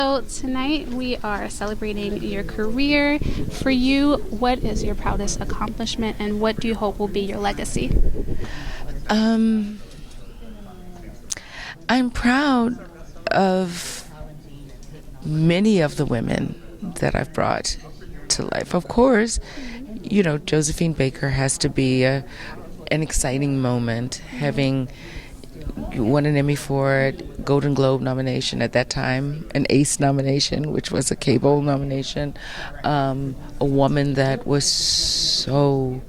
So tonight we are celebrating your career. For you, what is your proudest accomplishment and what do you hope will be your legacy? I'm proud of many of the women that I've brought to life. Of course, Josephine Baker has to be an exciting moment, having won an Emmy for it, Golden Globe nomination at that time, an ACE nomination, which was a cable nomination, a woman that was so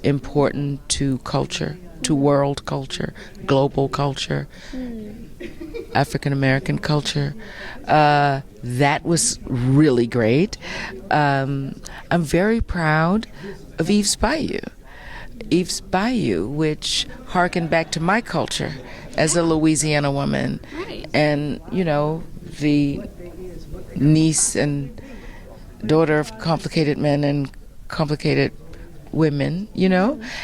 important to culture, to world culture, global culture, African American culture. That was really great. I'm very proud of Eve's Bayou, which harkened back to my culture as a Louisiana woman. Right. And, the niece and daughter of complicated men and complicated women,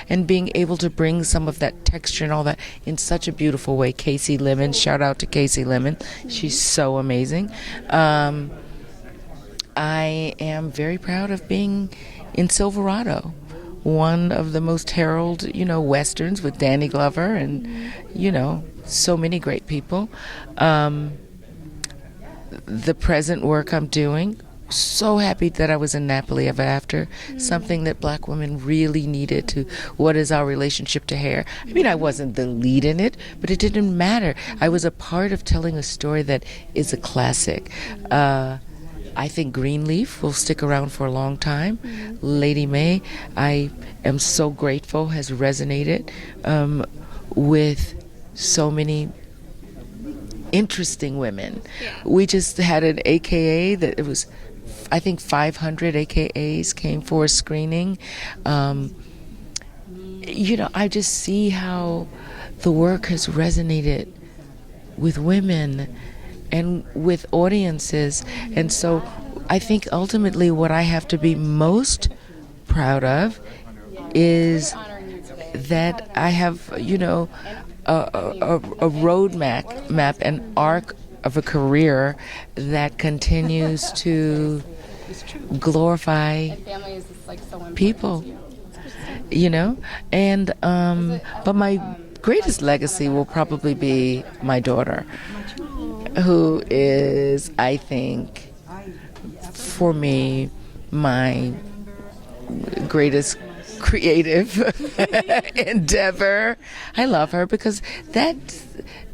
and being able to bring some of that texture and all that in such a beautiful way. Casey Lemon, shout out to Casey Lemon. She's so amazing. I am very proud of being in Silverado, one of the most heralded, westerns with Danny Glover and, so many great people. The present work I'm doing, so happy that I was in Napoli Ever After, something that black women really needed to, what is our relationship to hair? I mean, I wasn't the lead in it, but it didn't matter. I was a part of telling a story that is a classic. I think Greenleaf will stick around for a long time. Lady May, I am so grateful, has resonated with so many interesting women. We just had an AKA that it was, I think 500 AKAs came for a screening. I just see how the work has resonated with women and with audiences. And so I think ultimately what I have to be most proud of is that I have, a roadmap, an arc of a career that continues to glorify people, and but my greatest legacy will probably be my daughter, who is, I think, for me, my greatest creative endeavor. I love her because that,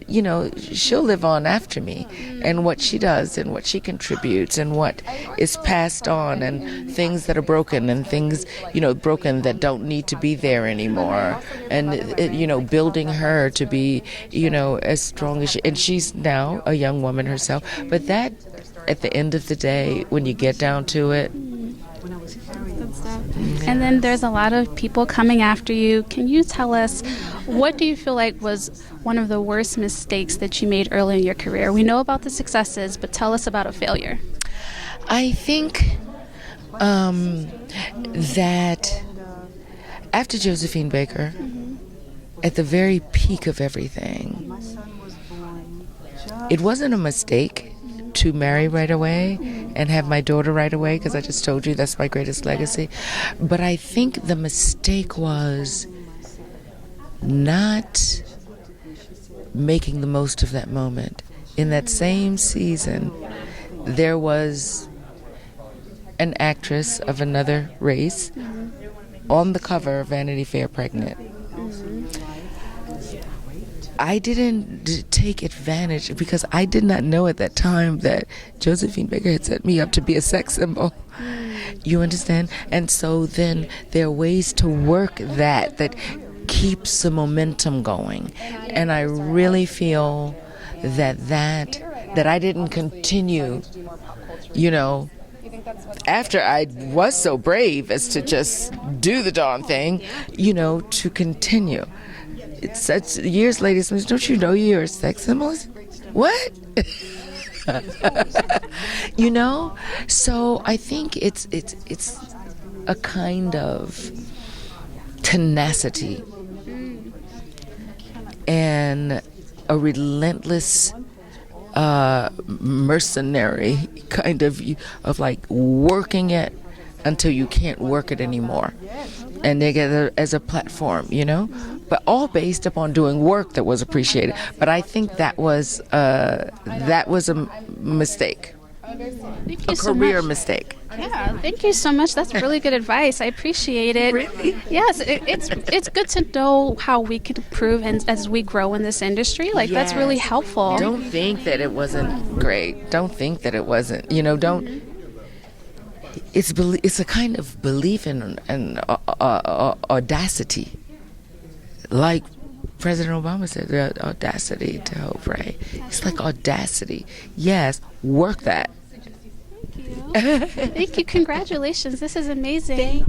she'll live on after me, and what she does and what she contributes and what is passed on and things that are broken and things, broken that don't need to be there anymore. And, building her to be, as strong as and she's now a young woman herself. But that, at the end of the day, when you get down to it, and then there's a lot of people coming after you. Can you tell us, what do you feel like was one of the worst mistakes that you made early in your career? We know about the successes, but tell us about a failure. I think that after Josephine Baker, at the very peak of everything, it wasn't a mistake to marry right away and have my daughter right away, because I just told you that's my greatest legacy. But I think the mistake was not making the most of that moment. In that same season, there was an actress of another race on the cover of Vanity Fair pregnant. I didn't take advantage because I did not know at that time that Josephine Baker had set me up to be a sex symbol. You understand? And so then there are ways to work that keeps the momentum going. And I really feel that I didn't continue, after I was so brave as to just do the darn thing, to continue. It's such years later. Don't you know you're a sex symbol? What? So I think it's a kind of tenacity and a relentless mercenary kind of like working it until you can't work it anymore, and they get it as a platform, but all based upon doing work that was appreciated. But I think that was a mistake, Thank a you so career much. mistake. Yeah, thank you so much. That's really good advice. I appreciate it. Really? Yes, it's good to know how we can improve and as we grow in this industry. Like that's really Yes. helpful. Don't think that it wasn't great. Don't think that it wasn't. Don't. It's a kind of belief in audacity, like President Obama said, the audacity to hope. Right? It's like audacity. Yes, work that. Thank you. Congratulations. This is amazing. Thank